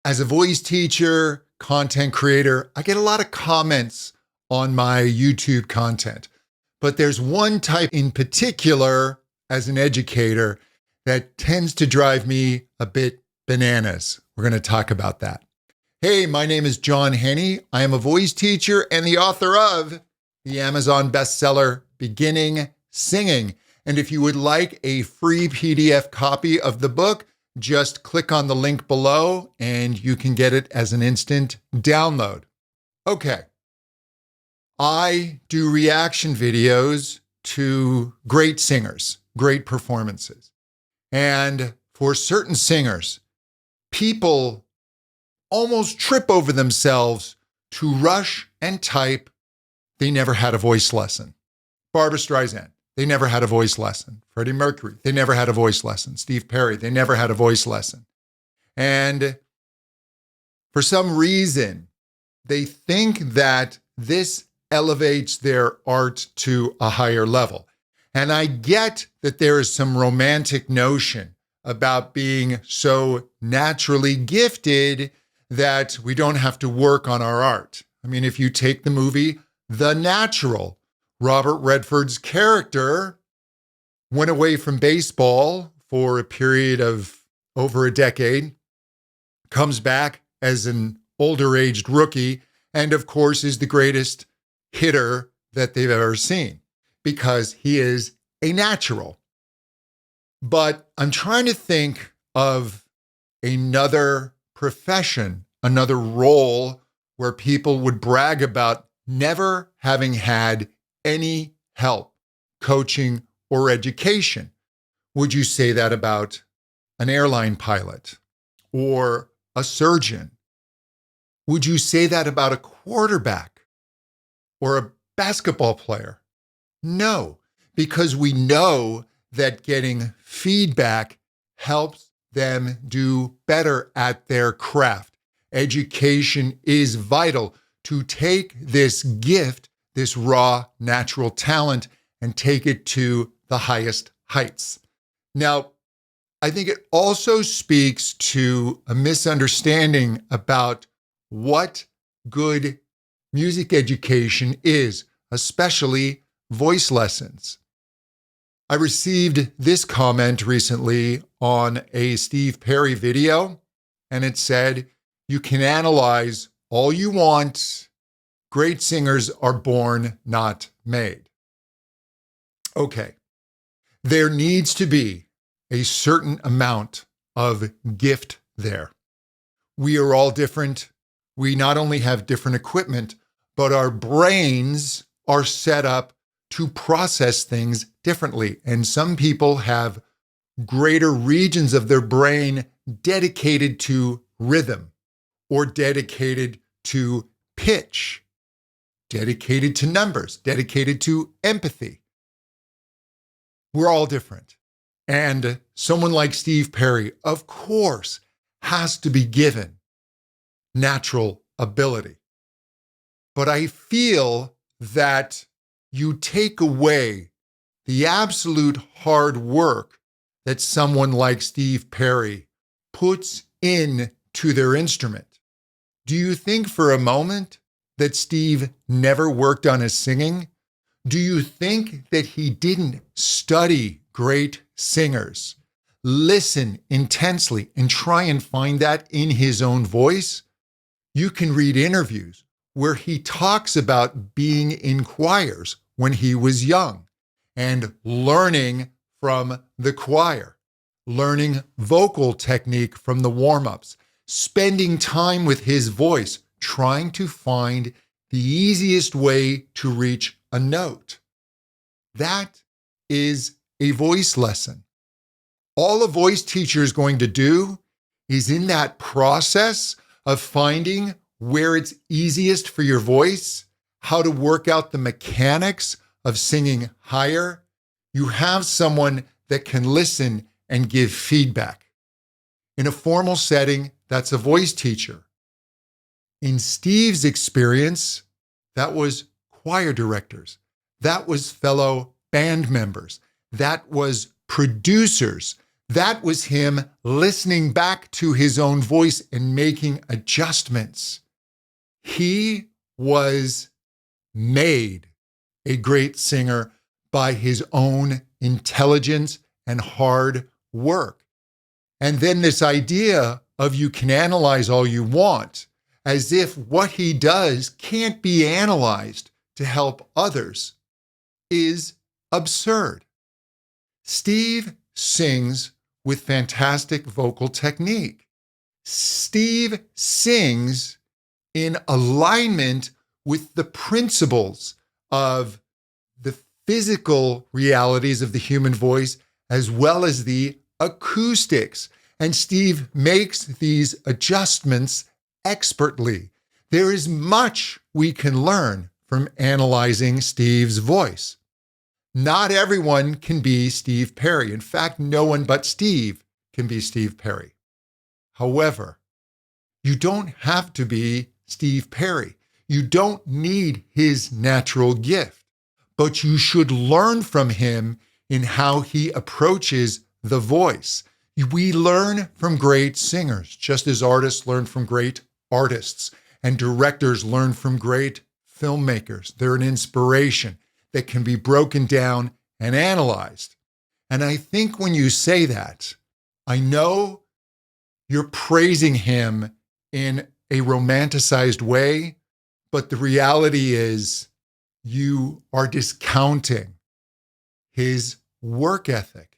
As a voice teacher, content creator, I get a lot of comments on my YouTube content. But there's one type in particular as an educator that tends to drive me a bit bananas. We're going to talk about that. Hey, my name is John Henny. I am a voice teacher and the author of the Amazon bestseller, Beginning Singing. And if you would like a free PDF copy of the book, just click on the link below and you can get it as an instant download. Okay. I do reaction videos to great singers, great performances. And for certain singers, people almost trip over themselves to rush and type, they never had a voice lesson. Barbra Streisand, they never had a voice lesson. Freddie Mercury, they never had a voice lesson. Steve Perry, they never had a voice lesson. And for some reason, they think that this elevates their art to a higher level. And I get that there is some romantic notion about being so naturally gifted that we don't have to work on our art. I mean, if you take the movie The Natural, Robert Redford's character went away from baseball for a period of over a decade, comes back as an older-aged rookie, and of course is the greatest hitter that they've ever seen because he is a natural. But I'm trying to think of another profession, another role where people would brag about never having had any help, coaching, or education. Would you say that about an airline pilot or a surgeon? Would you say that about a quarterback or a basketball player? No, because we know that getting feedback helps them do better at their craft. Education is vital to take this gift, this raw natural talent, and take it to the highest heights. Now, I think it also speaks to a misunderstanding about what good music education is, especially voice lessons. I received this comment recently on a Steve Perry video, and it said, "You can analyze all you want. Great singers are born, not made." Okay, there needs to be a certain amount of gift there. We are all different. We not only have different equipment, but our brains are set up to process things differently. And some people have greater regions of their brain dedicated to rhythm or dedicated to pitch, dedicated to numbers, dedicated to empathy. We're all different. And someone like Steve Perry, of course, has to be given natural ability. But I feel that you take away the absolute hard work that someone like Steve Perry puts into their instrument. Do you think for a moment that Steve never worked on his singing? Do you think that he didn't study great singers, listen intensely, and try and find that in his own voice? You can read interviews where he talks about being in choirs when he was young and learning from the choir, learning vocal technique from the warm-ups, spending time with his voice, trying to find the easiest way to reach a note. That is a voice lesson. All a voice teacher is going to do is in that process of finding where it's easiest for your voice, how to work out the mechanics of singing higher, you have someone that can listen and give feedback. In a formal setting, that's a voice teacher. In Steve's experience, that was choir directors. That was fellow band members. That was producers. That was him listening back to his own voice and making adjustments. He was made a great singer by his own intelligence and hard work. And then this idea of you can analyze all you want, as if what he does can't be analyzed to help others, is absurd. Steve sings with fantastic vocal technique. Steve sings in alignment with the principles of the physical realities of the human voice, as well as the acoustics. And Steve makes these adjustments expertly. There is much we can learn from analyzing Steve's voice. Not everyone can be Steve Perry. In fact, no one but Steve can be Steve Perry. However, you don't have to be Steve Perry. You don't need his natural gift, but you should learn from him in how he approaches the voice. We learn from great singers, just as artists learn from great artists, and directors learn from great filmmakers. They're an inspiration that can be broken down and analyzed. And I think when you say that, I know you're praising him in a romanticized way, but the reality is you are discounting his work ethic.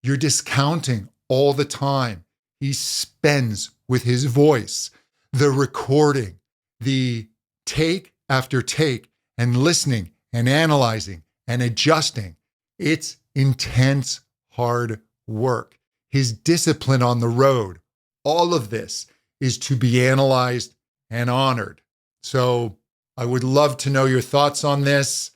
You're discounting all the time he spends with his voice, the recording, the take after take, and listening and analyzing and adjusting. It's intense, hard work. His discipline on the road, all of this is to be analyzed and honored. So I would love to know your thoughts on this.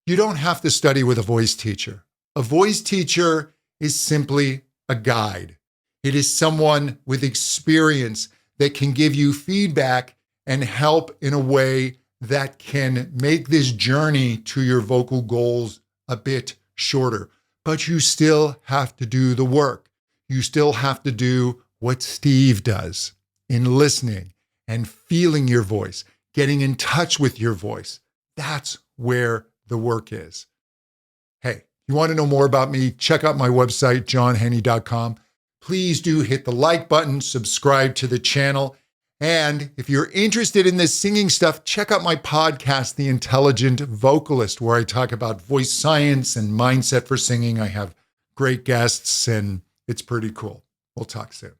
You don't have to study with a voice teacher. A voice teacher is simply a guide. It is someone with experience that can give you feedback and help in a way that can make this journey to your vocal goals a bit shorter. But you still have to do the work. You still have to do what Steve does in listening and feeling your voice, getting in touch with your voice. That's where the work is. Hey, you want to know more about me? Check out my website, johnhenny.com. Please do hit the like button, subscribe to the channel. And if you're interested in this singing stuff, check out my podcast, The Intelligent Vocalist, where I talk about voice science and mindset for singing. I have great guests, and it's pretty cool. We'll talk soon.